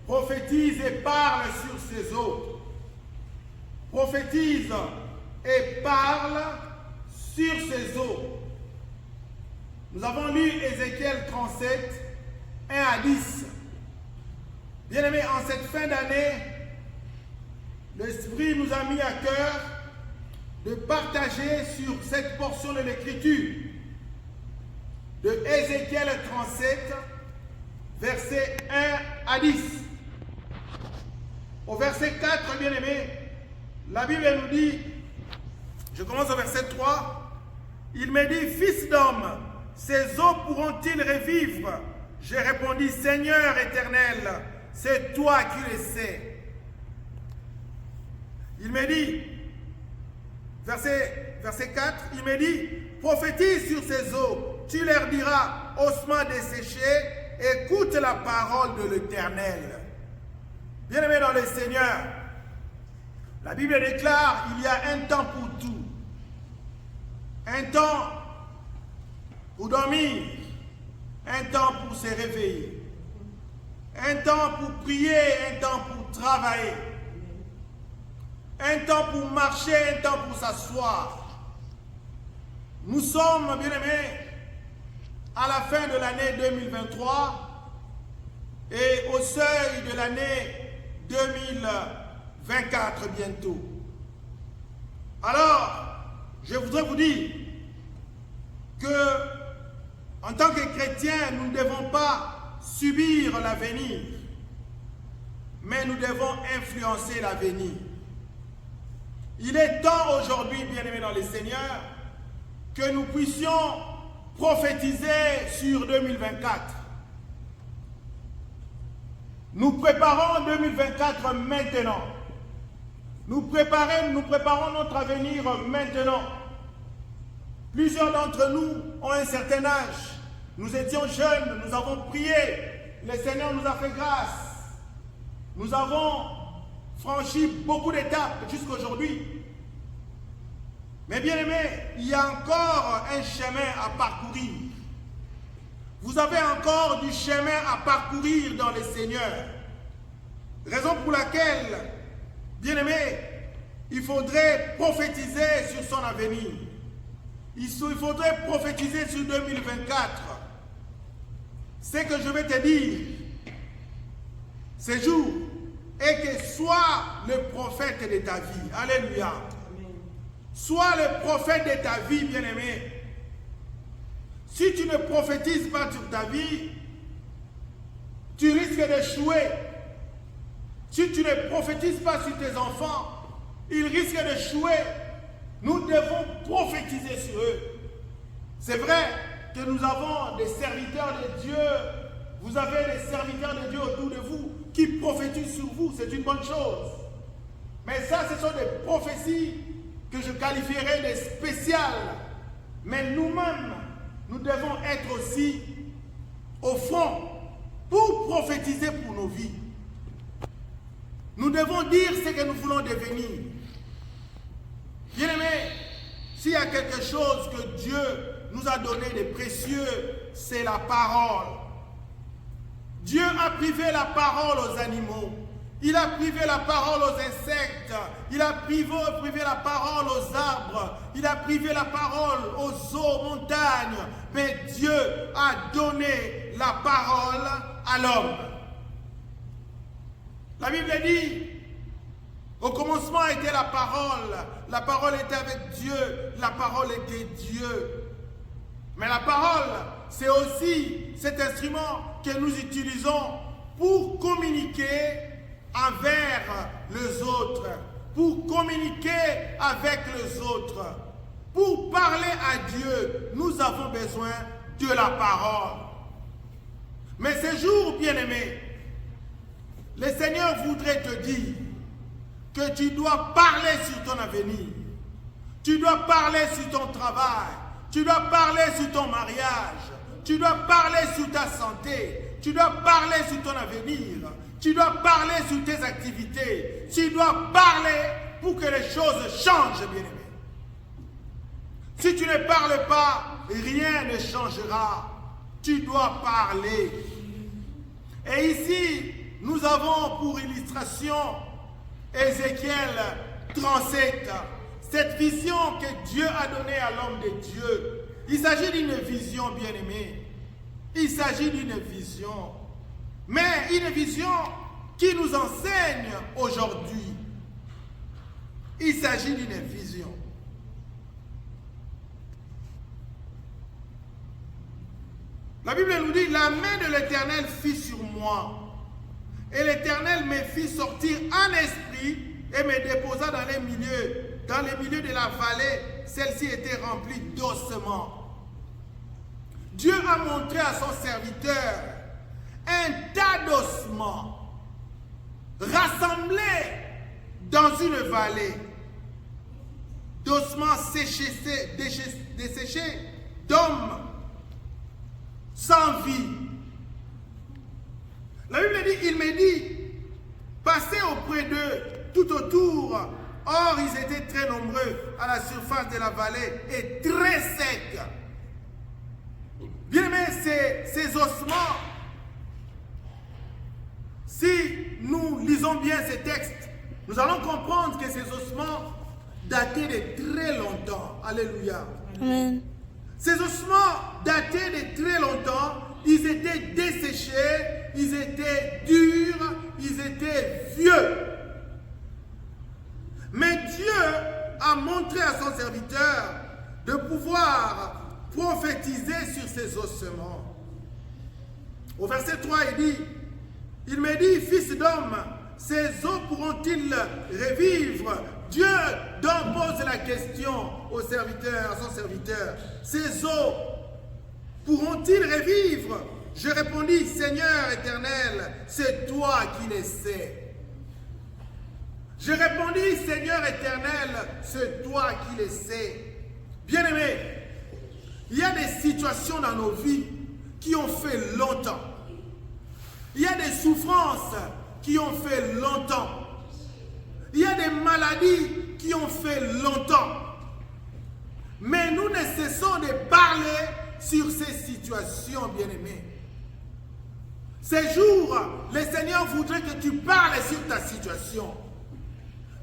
prophétise et parle sur ces eaux. Prophétise et parle sur ces eaux. Nous avons lu Ézéchiel 37, 1 à 10. Bien-aimés, en cette fin d'année, l'Esprit nous a mis à cœur de partager sur cette portion de l'Écriture de Ézéchiel 37, versets 1 à 10. Au verset 4, bien-aimés, la Bible nous dit, je commence au verset 3, il me dit, fils d'homme, ces eaux pourront-ils revivre? J'ai répondu, Seigneur éternel, c'est toi qui le sais. Il me dit, verset 4, il me dit, prophétise sur ces eaux, tu leur diras, ossements desséchés, écoute la parole de l'Éternel. Bien-aimés dans le Seigneur, la Bible déclare, il y a un temps pour tout. Un temps pour dormir, un temps pour se réveiller, un temps pour prier, un temps pour travailler, un temps pour marcher, un temps pour s'asseoir. Nous sommes, bien-aimés, à la fin de l'année 2023 et au seuil de l'année 2024 bientôt. Alors, je voudrais vous dire que, en tant que chrétiens, nous ne devons pas subir l'avenir, mais nous devons influencer l'avenir. Il est temps aujourd'hui, bien-aimés dans le Seigneur, que nous puissions prophétiser sur 2024. Nous préparons 2024 maintenant. Nous préparons notre avenir maintenant. Plusieurs d'entre nous ont un certain âge. Nous étions jeunes, nous avons prié. Le Seigneur nous a fait grâce. Nous avons franchi beaucoup d'étapes jusqu'à aujourd'hui. Mais bien aimés, il y a encore un chemin à parcourir. Vous avez encore du chemin à parcourir dans le Seigneur. Raison pour laquelle, bien aimés, il faudrait prophétiser sur son avenir. Il faudrait prophétiser sur 2024. Ce que je vais te dire, ces jours, est que sois le prophète de ta vie. Alléluia. Sois le prophète de ta vie, bien-aimé. Si tu ne prophétises pas sur ta vie, tu risques d'échouer. Si tu ne prophétises pas sur tes enfants, ils risquent d'échouer. Nous devons prophétiser sur eux. C'est vrai que nous avons des serviteurs de Dieu. Vous avez des serviteurs de Dieu autour de vous qui prophétisent sur vous. C'est une bonne chose. Mais ça, ce sont des prophéties que je qualifierais de spéciales. Mais nous-mêmes, nous devons être aussi au front pour prophétiser pour nos vies. Nous devons dire ce que nous voulons devenir. Bien-aimés, s'il y a quelque chose que Dieu nous a donné de précieux, c'est la parole. Dieu a privé la parole aux animaux. Il a privé la parole aux insectes. Il a privé la parole aux arbres. Il a privé la parole aux eaux, aux montagnes. Mais Dieu a donné la parole à l'homme. La Bible dit, au commencement était la parole était avec Dieu, la parole était Dieu. Mais la parole, c'est aussi cet instrument que nous utilisons pour communiquer envers les autres, pour communiquer avec les autres, pour parler à Dieu. Nous avons besoin de la parole. Mais ces jours, bien-aimés, le Seigneur voudrait te dire que tu dois parler sur ton avenir, tu dois parler sur ton travail, tu dois parler sur ton mariage, tu dois parler sur ta santé, tu dois parler sur ton avenir, tu dois parler sur tes activités, tu dois parler pour que les choses changent, bien-aimé. Si tu ne parles pas, rien ne changera. Tu dois parler. Et ici, nous avons pour illustration Ézéchiel 37. Cette vision que Dieu a donnée à l'homme de Dieu. Il s'agit d'une vision, bien-aimée. Il s'agit d'une vision. Mais une vision qui nous enseigne aujourd'hui. Il s'agit d'une vision. La Bible nous dit, la main de l'Éternel fut sur moi. Et l'Éternel me fit sortir en esprit et me déposa dans les milieux de la vallée. Celle-ci était remplie d'ossements. Dieu a montré à son serviteur un tas d'ossements rassemblés dans une vallée. D'ossements desséchés, d'hommes sans vie. La Bible dit, il me dit, passez auprès d'eux tout autour. Or, ils étaient très nombreux à la surface de la vallée et très secs. Bien aimé, ces ossements, si nous lisons bien ces textes, nous allons comprendre que ces ossements dataient de très longtemps. Alléluia. Amen. Ces ossements dataient de très longtemps. Ils étaient desséchés, ils étaient durs, ils étaient vieux. Mais Dieu a montré à son serviteur de pouvoir prophétiser sur ces ossements. Au verset 3, il me dit, fils d'homme, ces os pourront-ils revivre? Dieu donc pose la question au serviteur, à son serviteur. Ces os pourront-ils revivre? Je répondis, Seigneur éternel, c'est toi qui les sais. Je répondis, Seigneur éternel, c'est toi qui les sais. Bien-aimés, il y a des situations dans nos vies qui ont fait longtemps. Il y a des souffrances qui ont fait longtemps. Il y a des maladies qui ont fait longtemps. Mais nous ne cessons de parler sur ces situations, bien-aimés. Ces jours, le Seigneur voudrait que tu parles sur ta situation.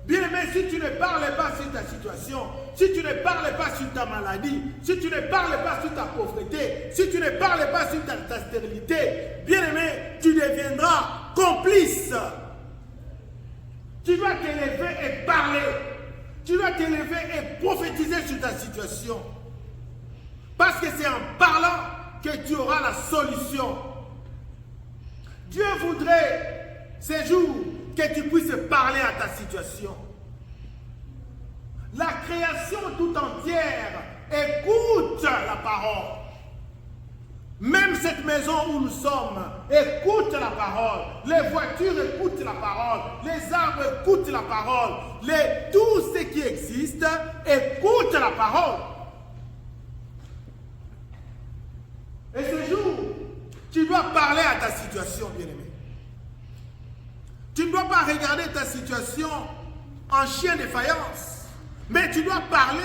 Bien-aimé, si tu ne parles pas sur ta situation, si tu ne parles pas sur ta maladie, si tu ne parles pas sur ta pauvreté, si tu ne parles pas sur ta stérilité, bien-aimé, tu deviendras complice. Tu dois t'élever et parler. Tu dois t'élever et prophétiser sur ta situation. Parce que c'est en parlant que tu auras la solution. Dieu voudrait ces jours que tu puisses parler à ta situation. La création tout entière écoute la parole. Même cette maison où nous sommes écoute la parole. Les voitures écoutent la parole. Les arbres écoutent la parole. Tout ce qui existe écoute la parole. Et ce jour, tu dois parler à ta situation, bien-aimé. Tu ne dois pas regarder ta situation en chien de faïence, mais tu dois parler.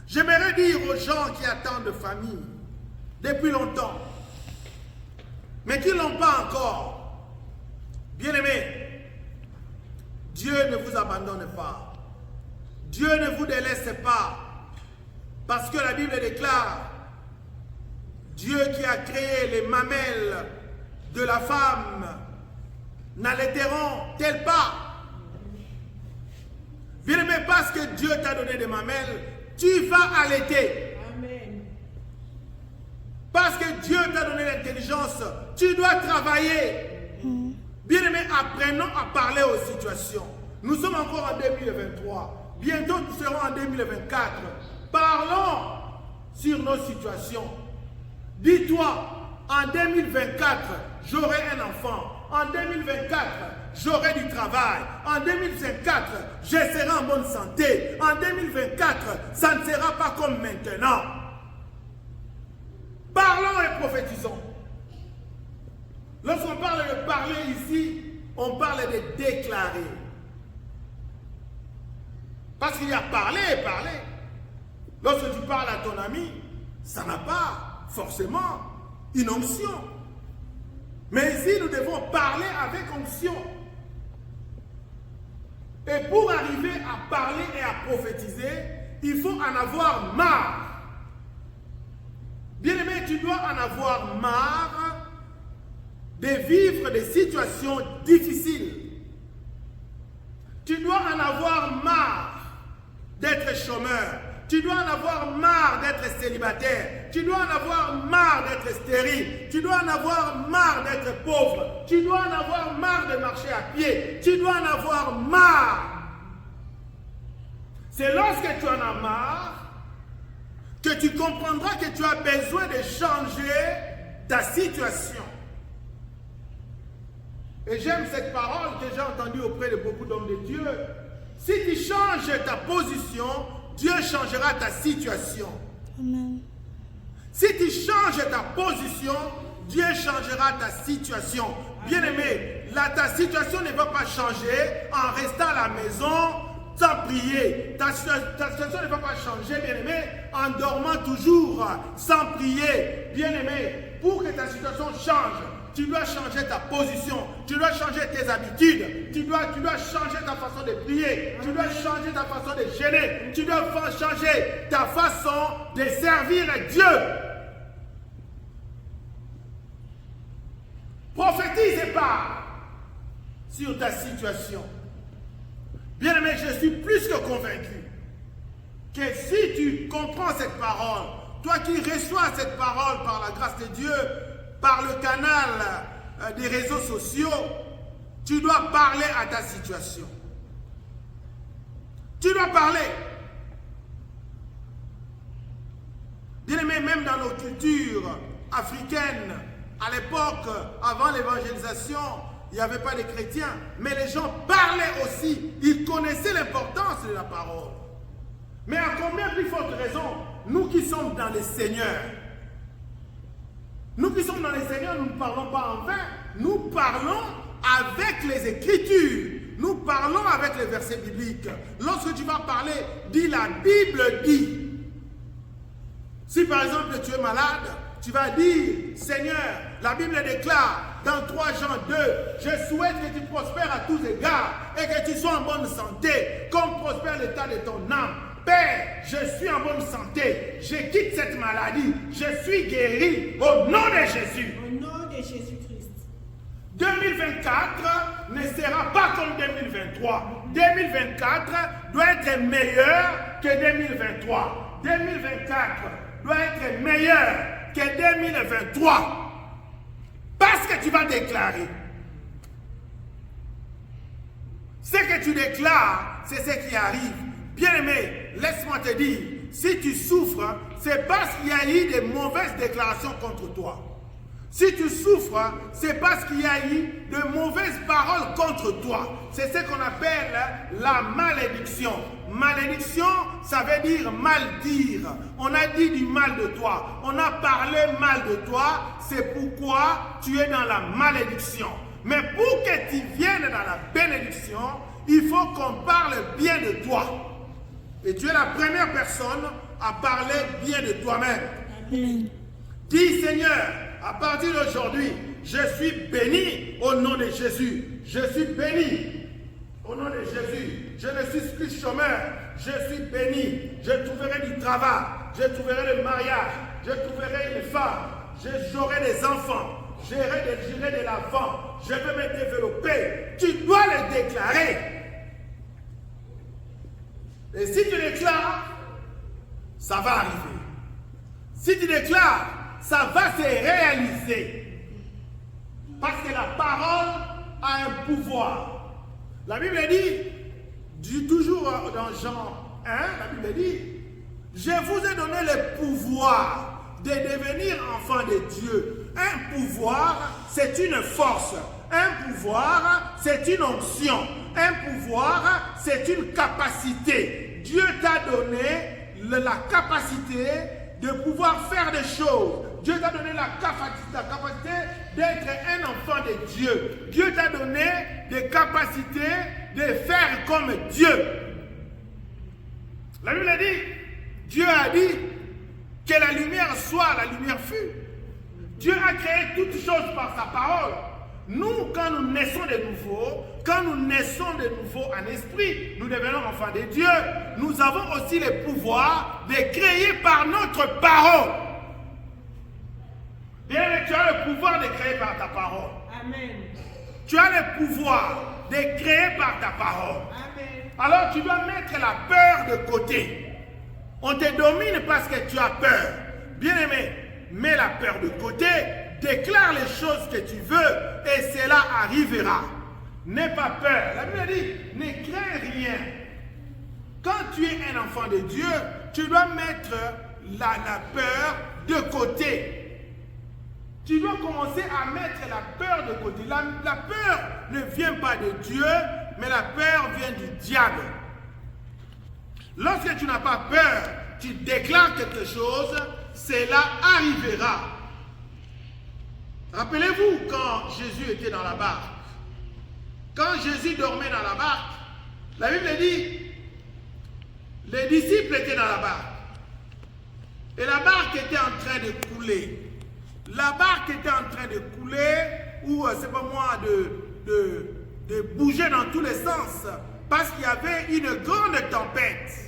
J'aimerais dire aux gens qui attendent de famille depuis longtemps, mais qui ne l'ont pas encore, bien-aimé, Dieu ne vous abandonne pas. Dieu ne vous délaisse pas. Parce que la Bible déclare, Dieu qui a créé les mamelles de la femme, n'allaiteront-elles pas? Bien-aimé, parce que Dieu t'a donné des mamelles, tu vas allaiter. Amen. Parce que Dieu t'a donné l'intelligence, tu dois travailler. Bien-aimé, apprenons à parler aux situations. Nous sommes encore en 2023. Bientôt, nous serons en 2024. Parlons sur nos situations. Dis-toi, en 2024, j'aurai un enfant. En 2024, j'aurai du travail. En 2024, je serai en bonne santé. En 2024, ça ne sera pas comme maintenant. Parlons et prophétisons. Lorsqu'on parle de parler ici, on parle de déclarer. Parce qu'il y a parler et parler. Lorsque tu parles à ton ami, ça n'a pas forcément une onction. Mais prophétie, nous devons parler avec onction. Et pour arriver à parler et à prophétiser, il faut en avoir marre. Bien-aimé, tu dois en avoir marre de vivre des situations difficiles. Tu dois en avoir marre d'être chômeur. Tu dois en avoir marre d'être célibataire. Tu dois en avoir marre d'être stérile. Tu dois en avoir marre d'être pauvre. Tu dois en avoir marre de marcher à pied. Tu dois en avoir marre. C'est lorsque tu en as marre que tu comprendras que tu as besoin de changer ta situation. Et j'aime cette parole que j'ai entendue auprès de beaucoup d'hommes de Dieu. Si tu changes ta position, Dieu changera ta situation. Amen. Si tu changes ta position, Dieu changera ta situation. Bien-aimé, ta situation ne va pas changer en restant à la maison sans prier. Ta situation ne va pas changer, bien-aimé, en dormant toujours sans prier. Bien-aimé, pour que ta situation change, tu dois changer ta position, tu dois changer tes habitudes, tu dois changer ta façon de prier, tu dois changer ta façon de gêner, tu dois changer ta façon de servir Dieu. Prophétise et parle sur ta situation. Bien-aimé, je suis plus que convaincu que si tu comprends cette parole, toi qui reçois cette parole par la grâce de Dieu, par le canal des réseaux sociaux, tu dois parler à ta situation. Tu dois parler. Bien-aimé, même dans nos cultures africaines, à l'époque, avant l'évangélisation, il n'y avait pas de chrétiens, mais les gens parlaient aussi. Ils connaissaient l'importance de la parole. Mais à combien plus forte raison, nous qui sommes dans le Seigneur, nous qui sommes dans les Seigneurs, nous ne parlons pas en vain. Nous parlons avec les Écritures. Nous parlons avec les versets bibliques. Lorsque tu vas parler, dis la Bible dit. Si par exemple tu es malade, tu vas dire, Seigneur, la Bible déclare dans 3 Jean 2, je souhaite que tu prospères à tous égards et que tu sois en bonne santé, comme prospère l'état de ton âme. Père, je suis en bonne santé, je quitte cette maladie, je suis guéri au nom de Jésus. Au nom de Jésus-Christ. 2024 ne sera pas comme 2023. 2024 doit être meilleur que 2023. 2024 doit être meilleur que 2023. Parce que tu vas déclarer. Ce que tu déclares, c'est ce qui arrive. Bien-aimé, laisse-moi te dire, si tu souffres, c'est parce qu'il y a eu de mauvaises déclarations contre toi. Si tu souffres, c'est parce qu'il y a eu de mauvaises paroles contre toi. C'est ce qu'on appelle la malédiction. Malédiction, ça veut dire mal dire. On a dit du mal de toi. On a parlé mal de toi. C'est pourquoi tu es dans la malédiction. Mais pour que tu viennes dans la bénédiction, il faut qu'on parle bien de toi. Et tu es la première personne à parler bien de toi-même. Amen. Dis, Seigneur, à partir d'aujourd'hui, je suis béni au nom de Jésus. Je suis béni au nom de Jésus. Je ne suis plus chômeur. Je suis béni. Je trouverai du travail. Je trouverai le mariage. Je trouverai une femme. J'aurai des enfants. J'irai de l'avant. Je vais me développer. Tu dois le déclarer. Et si tu déclares, ça va arriver. Si tu déclares, ça va se réaliser. Parce que la parole a un pouvoir. La Bible dit toujours dans Jean 1, la Bible dit, je vous ai donné le pouvoir de devenir enfant de Dieu. Un pouvoir, c'est une force. Un pouvoir, c'est une onction. Un pouvoir, c'est une capacité. Dieu t'a donné la capacité de pouvoir faire des choses. Dieu t'a donné la capacité d'être un enfant de Dieu. Dieu t'a donné des capacités de faire comme Dieu. La Bible dit, Dieu a dit que la lumière soit, la lumière fut. Dieu a créé toutes choses par sa parole. Nous, quand nous naissons de nouveau, en esprit, nous devenons enfants de Dieu. Nous avons aussi le pouvoir de créer par notre parole. Bien, tu as le pouvoir de créer par ta parole. Amen. Tu as le pouvoir de créer par ta parole. Amen. Alors tu dois mettre la peur de côté. On te domine parce que tu as peur. Bien-aimé, mets la peur de côté, déclare les choses que tu veux et cela arrivera. N'aie pas peur. La Bible dit, ne crains rien. Quand tu es un enfant de Dieu, tu dois mettre la peur de côté. Tu dois commencer à mettre la peur de côté. La peur ne vient pas de Dieu, mais la peur vient du diable. Lorsque tu n'as pas peur, tu déclares quelque chose, cela arrivera. Rappelez-vous quand Jésus était dans la barque. Quand Jésus dormait dans la barque, la Bible dit, les disciples étaient dans la barque. Et la barque était en train de couler. La barque était en train de couler, ou c'est pas moi, de bouger dans tous les sens, parce qu'il y avait une grande tempête.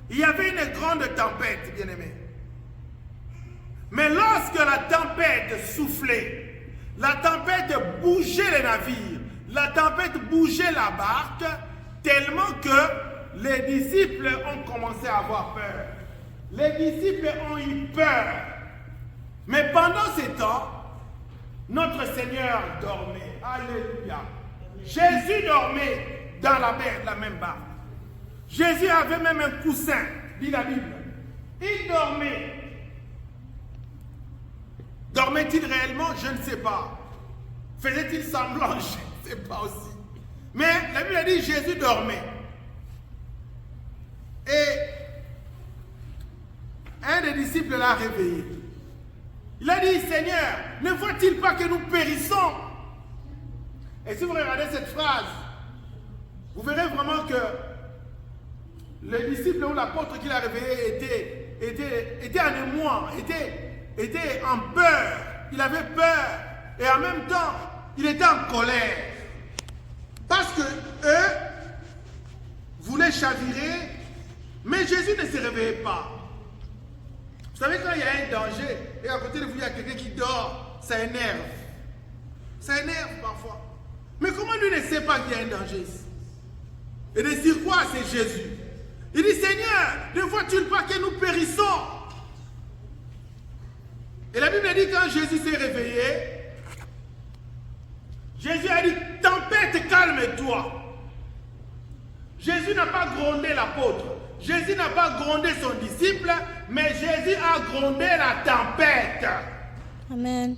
Il y avait une grande tempête, bien-aimés. Mais lorsque la tempête soufflait, la tempête bougeait les navires, la tempête bougeait la barque, tellement que les disciples ont commencé à avoir peur. Les disciples ont eu peur. Mais pendant ces temps, notre Seigneur dormait. Alléluia. Jésus dormait dans la même barque. Jésus avait même un coussin, dit la Bible. Il dormait. Dormait-il réellement? Je ne sais pas. Faisait-il semblant? Je ne sais pas aussi. Mais la Bible dit Jésus dormait. Et un des disciples l'a réveillé. Il a dit, Seigneur, ne faut-il pas que nous périssons? Et si vous regardez cette phrase, vous verrez vraiment que le disciple ou l'apôtre qui l'a réveillé était en émoi, était en peur. Il avait peur et en même temps, il était en colère. Parce que eux voulaient chavirer, mais Jésus ne se réveillait pas. Vous savez, quand il y a un danger, et à côté de vous, il y a quelqu'un qui dort, ça énerve. Ça énerve parfois. Mais comment lui ne sait pas qu'il y a un danger ici? Et de dire quoi? C'est Jésus. Il dit, Seigneur, ne vois-tu pas que nous périssons? Et la Bible dit, quand Jésus s'est réveillé, Jésus a dit, tempête, calme-toi. Jésus n'a pas grondé l'apôtre. Jésus n'a pas grondé son disciple, mais Jésus a grondé la tempête. Amen.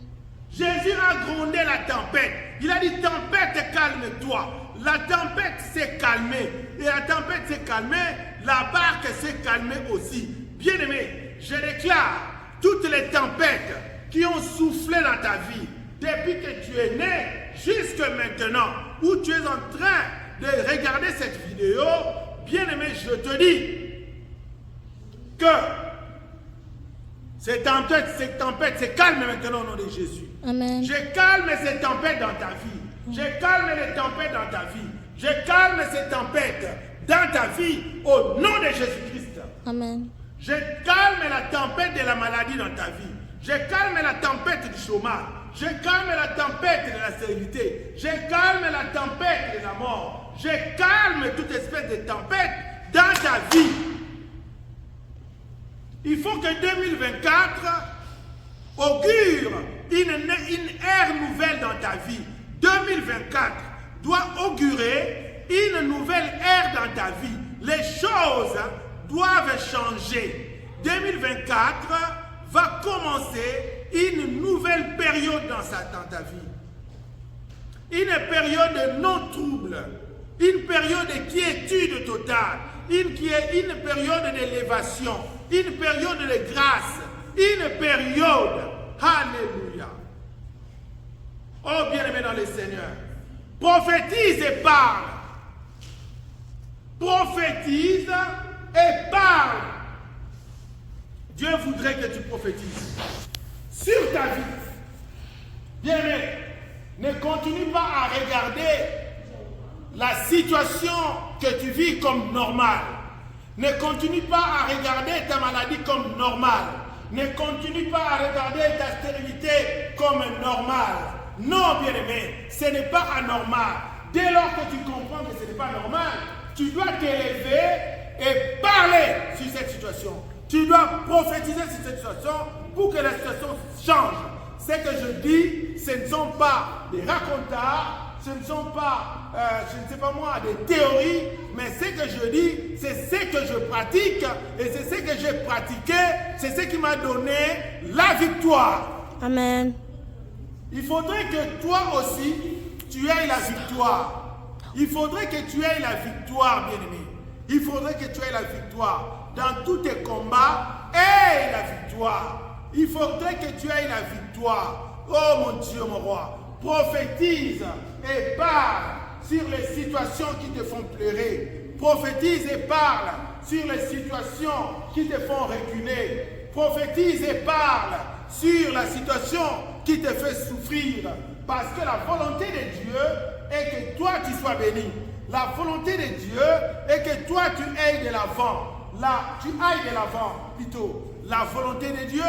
Jésus a grondé la tempête. Il a dit, tempête, calme-toi. La tempête s'est calmée. Et la tempête s'est calmée, la barque s'est calmée aussi. Bien-aimé, je déclare toutes les tempêtes qui ont soufflé dans ta vie, depuis que tu es né jusque maintenant, où tu es en train de regarder cette vidéo, bien-aimé, je te dis que ces tempêtes se calment maintenant au nom de Jésus. Amen. Je calme ces tempêtes dans ta vie. Je calme les tempêtes dans ta vie. Je calme ces tempêtes dans ta vie au nom de Jésus-Christ. Amen. Je calme la tempête de la maladie dans ta vie. Je calme la tempête du chômage. Je calme la tempête de la stérilité. Je calme la tempête de la mort. Je calme toute espèce de tempête dans ta vie. Il faut que 2024 augure une ère nouvelle dans ta vie. 2024 doit augurer une nouvelle ère dans ta vie. Les choses doivent changer. 2024 va commencer une nouvelle période dans ta vie. Une période de non-trouble. Une période de quiétude totale. Une période d'élévation. Une période de grâce. Une période. Alléluia. Oh bien-aimé dans le Seigneur. Prophétise et parle. Prophétise et parle. Dieu voudrait que tu prophétises sur ta vie. Bien-aimé, Ne continue pas à regarder la situation que tu vis comme normale. Ne continue pas à regarder ta maladie comme normale. Ne continue pas à regarder ta stérilité comme normale. Non, bien-aimé, ce n'est pas anormal. Dès lors que tu comprends que ce n'est pas normal, tu dois t'élever et parler sur cette situation. Tu dois prophétiser sur cette situation pour que la situation change. Ce que je dis, ce ne sont pas des racontards, ce ne sont pas, je ne sais pas moi, des théories, mais ce que je dis, c'est ce que je pratique, et c'est ce que j'ai pratiqué, c'est ce qui m'a donné la victoire. Amen. Il faudrait que toi aussi, tu aies la victoire. Il faudrait que tu aies la victoire, bien-aimé. Il faudrait que tu aies la victoire. Dans tous tes combats, aie la victoire. Il faudrait que tu aies la victoire. Oh mon Dieu, mon roi. Prophétise et parle sur les situations qui te font pleurer. Prophétise et parle sur les situations qui te font reculer. Prophétise et parle sur la situation qui te fait souffrir. Parce que la volonté de Dieu est que toi tu sois béni. La volonté de Dieu est que toi tu ailles de l'avant. Là, tu ailles de l'avant plutôt. La volonté de Dieu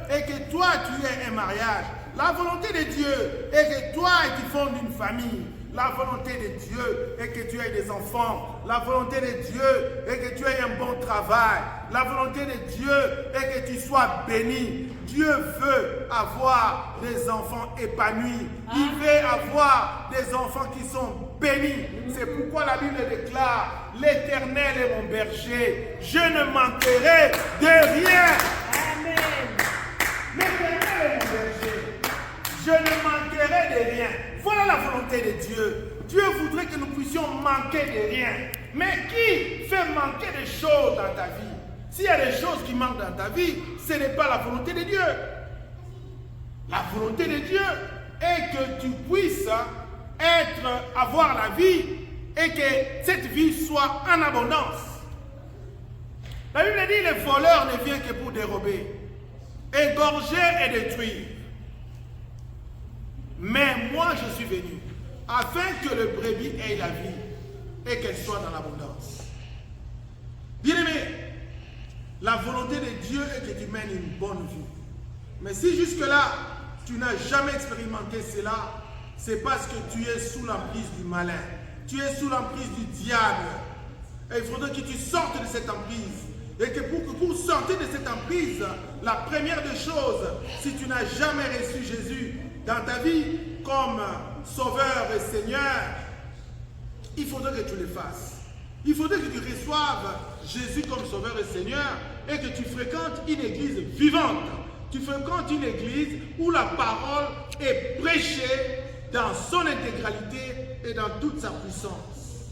est que toi tu aies un mariage. La volonté de Dieu est que toi tu fondes une famille. La volonté de Dieu est que tu aies des enfants. La volonté de Dieu est que tu aies un bon travail. La volonté de Dieu est que tu sois béni. Dieu veut avoir des enfants épanouis. Il veut avoir des enfants qui sont bénis. C'est pourquoi la Bible déclare: l'Éternel est mon berger. Je ne manquerai de rien. Amen. L'Éternel est mon berger. Je ne manquerai de rien. Voilà la volonté de Dieu. Dieu voudrait que nous puissions manquer de rien. Mais qui fait manquer des choses dans ta vie? S'il y a des choses qui manquent dans ta vie, ce n'est pas la volonté de Dieu. La volonté de Dieu est que tu puisses avoir la vie et que cette vie soit en abondance. La Bible dit: le voleur ne vient que pour dérober, égorger et détruire. Mais moi je suis venu afin que le brebis ait la vie et qu'elle soit dans l'abondance. Bien-aimé, la volonté de Dieu est que tu mènes une bonne vie. Mais si jusque-là, tu n'as jamais expérimenté cela, c'est parce que tu es sous l'emprise du malin. Tu es sous l'emprise du diable. Et il faudrait que tu sortes de cette emprise. Et que pour sortir de cette emprise, la première des choses, si tu n'as jamais reçu Jésus dans ta vie comme Sauveur et Seigneur, il faudrait que tu le fasses. Il faudrait que tu reçoives Jésus comme Sauveur et Seigneur et que tu fréquentes une église vivante. Tu fréquentes une église où la parole est prêchée dans son intégralité et dans toute sa puissance.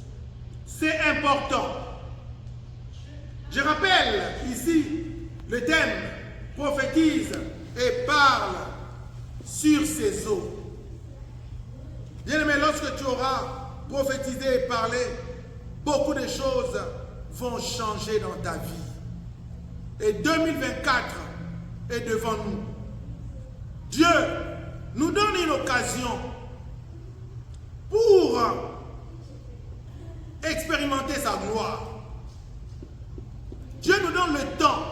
C'est important. Je rappelle ici le thème: prophétise et parle sur ces eaux. Bien-aimé, lorsque tu auras prophétisé et parlé, beaucoup de choses vont changer dans ta vie. Et 2024 est devant nous. Dieu nous donne une occasion pour expérimenter sa gloire. Dieu nous donne le temps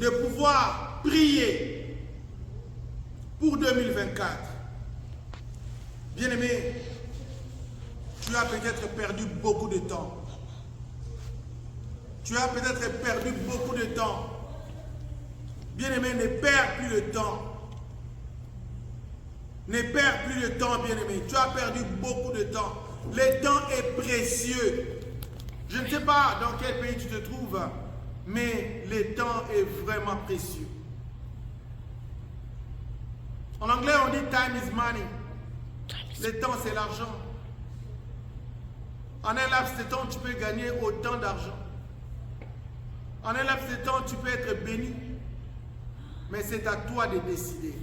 de pouvoir prier pour 2024. Bien-aimé, tu as peut-être perdu beaucoup de temps. Tu as peut-être perdu beaucoup de temps. Bien-aimé, ne perds plus le temps. Ne perds plus le temps, bien-aimé. Tu as perdu beaucoup de temps. Le temps est précieux. Je ne sais pas dans quel pays tu te trouves, mais le temps est vraiment précieux. En anglais, on dit time is money. Le temps, c'est l'argent. En un laps de temps, tu peux gagner autant d'argent. En un laps de temps, tu peux être béni. Mais c'est à toi de décider.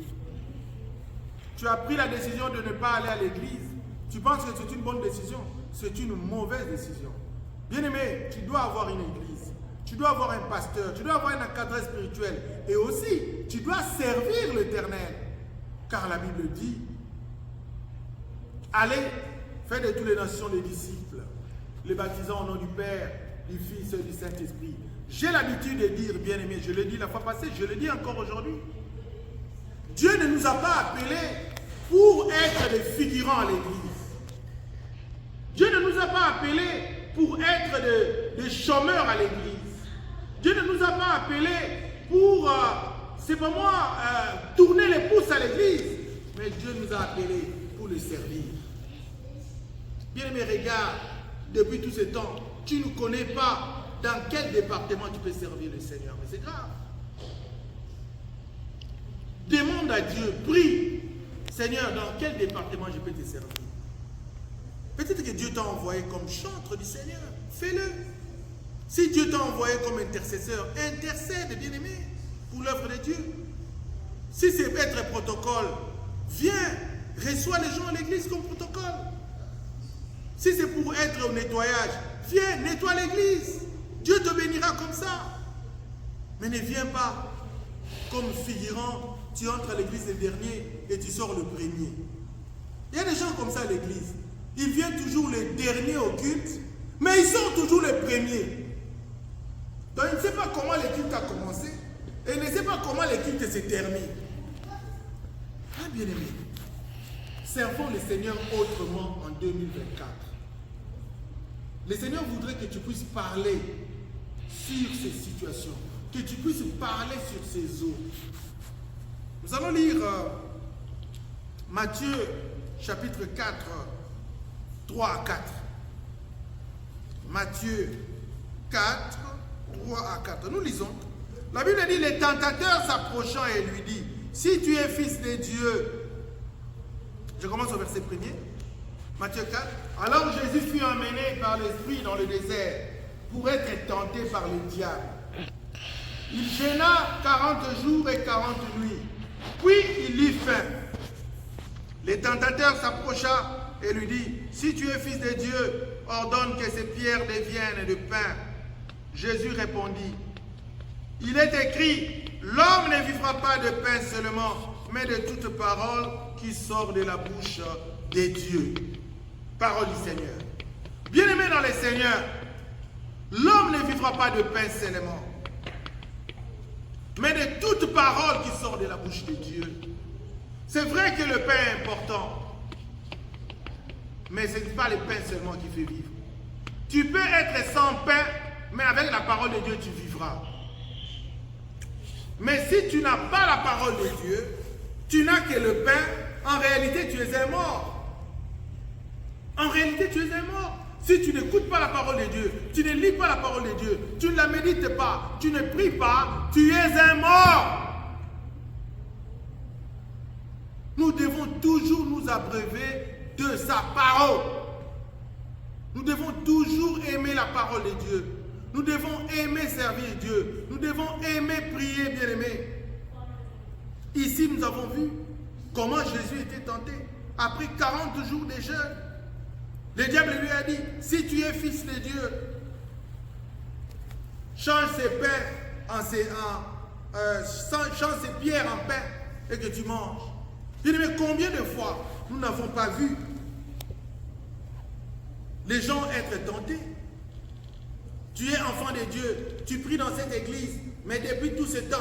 Tu as pris la décision de ne pas aller à l'église. Tu penses que c'est une bonne décision? C'est une mauvaise décision. Bien-aimé, tu dois avoir une église. Tu dois avoir un pasteur. Tu dois avoir un encadreur spirituel. Et aussi, tu dois servir l'Éternel. Car la Bible dit Allez, faites de toutes les nations des disciples, les baptisant au nom du Père, du Fils et du Saint-Esprit. J'ai l'habitude de dire, bien aimé, je l'ai dit la fois passée, je le dis encore aujourd'hui. Dieu ne nous a pas appelés pour être des figurants à l'église. Dieu ne nous a pas appelés pour être des chômeurs à l'église. Dieu ne nous a pas appelés pour, c'est pas moi, tourner les pouces à l'église. Mais Dieu nous a appelés pour le servir. Bien-aimé, regarde, depuis tout ce temps, tu ne connais pas dans quel département tu peux servir le Seigneur. Mais c'est grave. Demande à Dieu, prie, Seigneur, dans quel département je peux te servir? Peut-être que Dieu t'a envoyé comme chantre du Seigneur. Fais-le. Si Dieu t'a envoyé comme intercesseur, intercède, bien-aimé, pour l'œuvre de Dieu. Si c'est être protocole, viens, reçois les gens à l'église comme protocole. Si c'est pour être au nettoyage, viens, nettoie l'église. Dieu te bénira comme ça. Mais ne viens pas comme figurant, tu entres à l'église le dernier et tu sors le premier. Il y a des gens comme ça à l'église. Ils viennent toujours le dernier au culte, mais ils sont toujours les premiers. Donc il ne sait pas comment le culte a commencé et il ne sait pas comment le culte se termine. Ah, bien aimé, servons le Seigneur autrement en 2024. Le Seigneur voudrait que tu puisses parler sur ces situations, que tu puisses parler sur ces eaux. Nous allons lire Matthieu chapitre 4, 3 à 4. Matthieu 4, 3 à 4. Nous lisons. La Bible dit, les tentateurs s'approchant et lui dit, si tu es fils de Dieu. Je commence au verset 1er. Matthieu 4. Alors Jésus fut emmené par l'Esprit dans le désert pour être tenté par le diable. Il jeûna 40 jours et 40 nuits. Puis il eut faim. Les tentateurs s'approcha et lui dit, si tu es fils de Dieu, ordonne que ces pierres deviennent de pain. Jésus répondit, il est écrit, l'homme ne vivra pas de pain seulement, mais de toute parole qui sort de la bouche de Dieu. Parole du Seigneur. Bien-aimé dans le Seigneur, l'homme ne vivra pas de pain seulement, mais de toute parole qui sort de la bouche de Dieu. C'est vrai que le pain est important, mais ce n'est pas le pain seulement qui fait vivre. Tu peux être sans pain, mais avec la parole de Dieu, tu vivras. Mais si tu n'as pas la parole de Dieu, tu n'as que le pain, en réalité, tu es un mort. En réalité, tu es un mort. Si tu n'écoutes pas la parole de Dieu, tu ne lis pas la parole de Dieu, tu ne la médites pas, tu ne pries pas, tu es un mort. Nous devons toujours nous abreuver de sa parole. Nous devons toujours aimer la parole de Dieu. Nous devons aimer servir Dieu. Nous devons aimer prier, bien-aimés. Ici, nous avons vu comment Jésus était tenté. Après 40 jours de jeûne, le diable lui a dit, si tu es fils de Dieu, change ces pains change ces pierres en pain et que tu manges. Bien-aimés, combien de fois nous n'avons pas vu les gens être tentés? Tu es enfant de Dieu, tu pries dans cette église, mais depuis tout ce temps,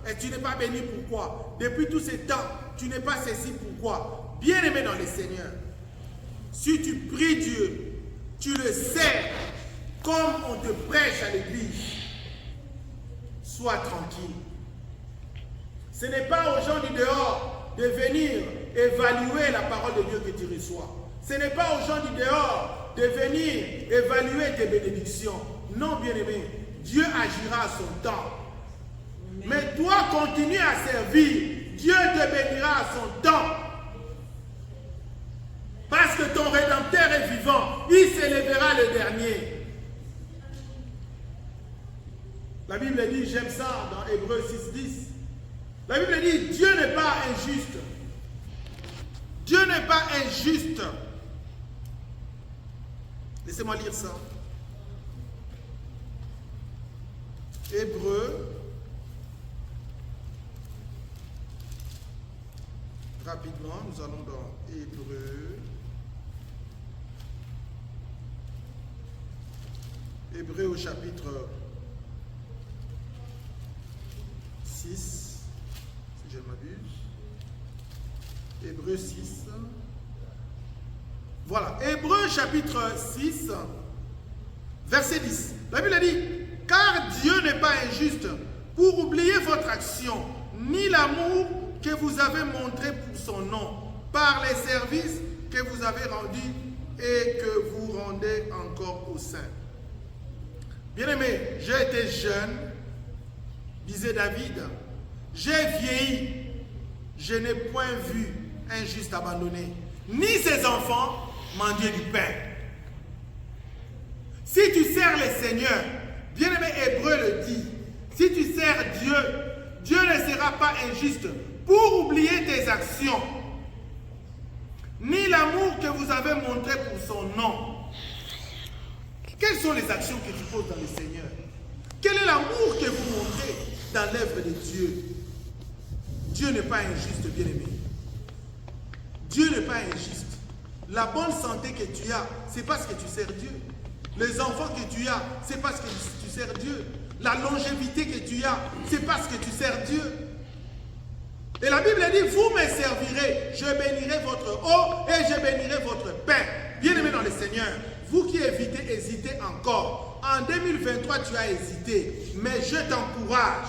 et tu n'es pas béni, pourquoi? Depuis tout ce temps, tu n'es pas ceci, pourquoi? Bien-aimé dans le Seigneur, si tu pries Dieu, tu le sais, comme on te prêche à l'église, sois tranquille. Ce n'est pas aux gens du dehors de venir évaluer la parole de Dieu que tu reçois. Ce n'est pas aux gens du dehors de venir évaluer tes bénédictions. Non, bien-aimé, Dieu agira à son temps. Mais toi, continue à servir. Dieu te bénira à son temps. Parce que ton Rédempteur est vivant. Il s'élèvera le dernier. La Bible dit, j'aime ça dans Hébreux 6:10. La Bible dit, Dieu n'est pas injuste. Dieu n'est pas injuste. Laissez-moi lire ça. Hébreux. Rapidement, nous allons dans Hébreux. Hébreux au chapitre 6, si je ne m'abuse. Hébreux 6. Voilà, Hébreux chapitre 6, verset 10. La Bible a dit, car Dieu n'est pas injuste pour oublier votre action, ni l'amour que vous avez montré pour son nom, par les services que vous avez rendus et que vous rendez encore aux saints. Bien-aimé, j'ai été jeune, disait David, j'ai vieilli, je n'ai point vu un juste abandonné, ni ses enfants mendier du pain. Si tu sers le Seigneur, bien-aimé, Hébreu le dit, si tu sers Dieu, Dieu ne sera pas injuste pour oublier tes actions, ni l'amour que vous avez montré pour son nom. Quelles sont les actions que tu poses dans le Seigneur? Quel est l'amour que vous montrez dans l'œuvre de Dieu? Dieu n'est pas injuste, bien-aimé. Dieu n'est pas injuste. La bonne santé que tu as, c'est parce que tu sers Dieu. Les enfants que tu as, c'est parce que tu sers Dieu. La longévité que tu as, c'est parce que tu sers Dieu. Et la Bible dit, vous me servirez, je bénirai votre eau et je bénirai votre pain. Bien-aimé dans le Seigneur, vous qui hésitez encore, en 2023 tu as hésité, mais je t'encourage,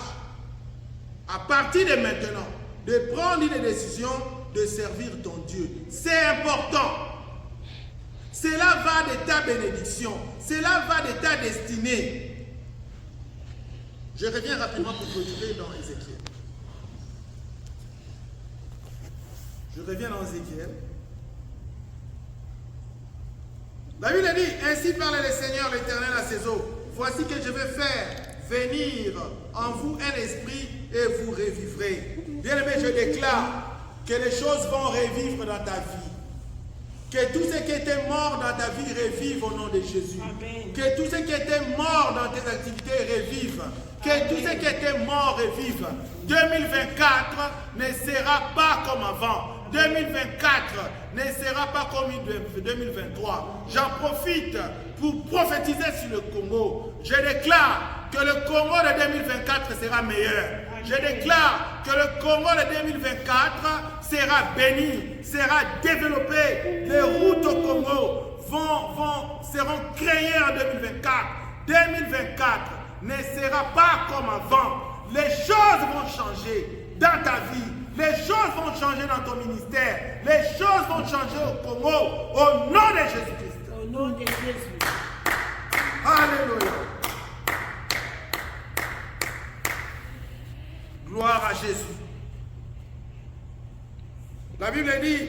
à partir de maintenant, de prendre une décision de servir ton Dieu. C'est important. Cela va de ta bénédiction, cela va de ta destinée. Je reviens rapidement pour clôturer dans Ézéchiel. Je reviens dans Ézéchiel. La Bible dit, ainsi parle le Seigneur l'Éternel à ses eaux. Voici que je vais faire venir en vous un esprit et vous revivrez. Bien-aimé, je déclare que les choses vont revivre dans ta vie. Que tout ce qui était mort dans ta vie revive au nom de Jésus. Amen. Que tout ce qui était mort dans tes activités revive. Que tout ce qui était mort revive. 2024 ne sera pas comme avant. 2024 ne sera pas comme 2023. J'en profite pour prophétiser sur le Congo. Je déclare que le Congo de 2024 sera meilleur. Je déclare que le Congo de 2024 sera béni, sera développé. Les routes au Congo seront créées en 2024. 2024 ne sera pas comme avant. Les choses vont changer dans ta vie. Les choses vont changer dans ton ministère. Les choses vont changer au Congo au nom de Jésus-Christ. Au nom de Jésus. Alléluia. Gloire à Jésus. La Bible dit,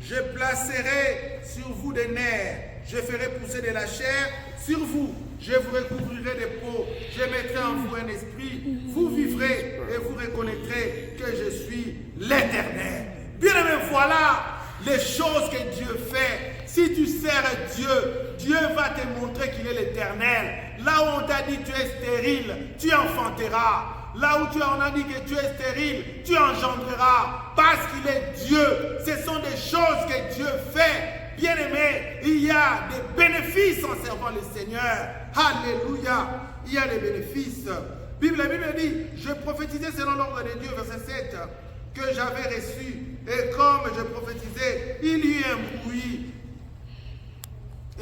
je placerai sur vous des nerfs, je ferai pousser de la chair sur vous, je vous recouvrirai de peau, je mettrai en vous un esprit, vous vivrez et vous reconnaîtrez que je suis l'Éternel. Bien-aimé, voilà les choses que Dieu fait. Si tu sers Dieu, Dieu va te montrer qu'il est l'Éternel. Là où on t'a dit tu es stérile, tu enfanteras. Là où on a dit que tu es stérile, tu engendreras. Parce qu'il est Dieu. Ce sont des choses que Dieu fait. Bien-aimé, il y a des bénéfices en servant le Seigneur. Alléluia. Il y a des bénéfices. La Bible dit, je prophétisais selon l'ordre de Dieu, verset 7, que j'avais reçu. Et comme je prophétisais, il y eut un bruit.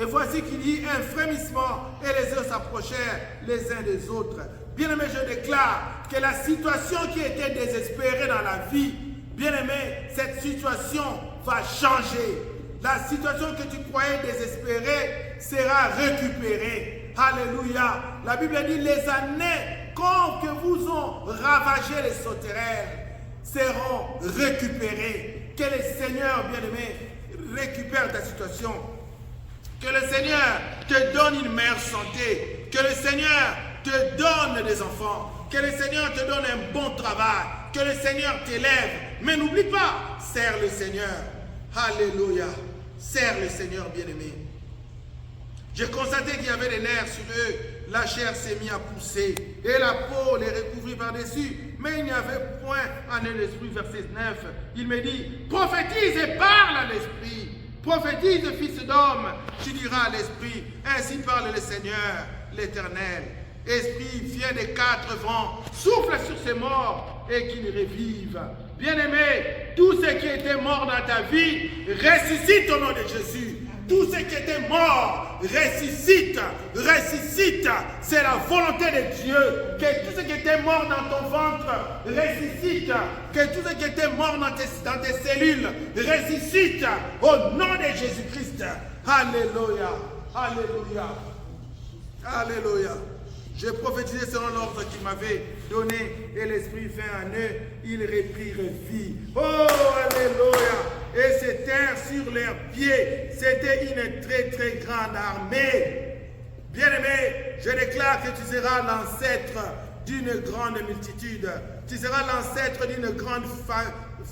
Et voici qu'il y eut un frémissement et les uns s'approchèrent les uns des autres. Bien-aimé, je déclare que la situation qui était désespérée dans la vie, bien-aimé, cette situation va changer. La situation que tu croyais désespérée sera récupérée. Alléluia. La Bible dit, les années que vous ont ravagé les sauterelles seront récupérées. Que le Seigneur, bien-aimé, récupère ta situation. Que le Seigneur te donne une meilleure santé. Que le Seigneur te donne des enfants. Que le Seigneur te donne un bon travail. Que le Seigneur t'élève. Mais n'oublie pas, sers le Seigneur. Alléluia. Sers le Seigneur, bien-aimé. J'ai constaté qu'il y avait des nerfs sur eux. La chair s'est mise à pousser. Et la peau les recouvrit par-dessus. Mais il n'y avait point en eux l'esprit. Verset 9. Il me dit, prophétise et parle à l'esprit. Prophétise, fils d'homme, tu diras à l'esprit, ainsi parle le Seigneur. l'Éternel. Esprit, viens des quatre vents, souffle sur ces morts et qu'ils revivent. Bien-aimé, tout ce qui était mort dans ta vie, ressuscite au nom de Jésus. Tout ce qui était mort, ressuscite, ressuscite. C'est la volonté de Dieu. Que tout ce qui était mort dans ton ventre, ressuscite. Que tout ce qui était mort dans tes cellules, ressuscite. Au nom de Jésus-Christ. Alléluia. Alléluia. Alléluia. J'ai prophétisé selon l'ordre qu'il m'avait donné et l'Esprit vint en eux, ils reprirent vie. Oh, alléluia! Et s'étèrent sur leurs pieds. C'était une très très grande armée. Bien-aimé, je déclare que tu seras l'ancêtre d'une grande multitude. Tu seras l'ancêtre d'une grande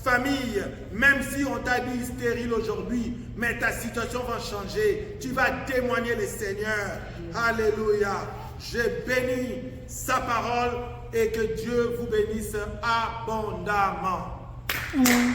famille. Même si on t'a dit stérile aujourd'hui, mais ta situation va changer. Tu vas témoigner le Seigneur. Alléluia. Je bénis sa parole et que Dieu vous bénisse abondamment. Amen.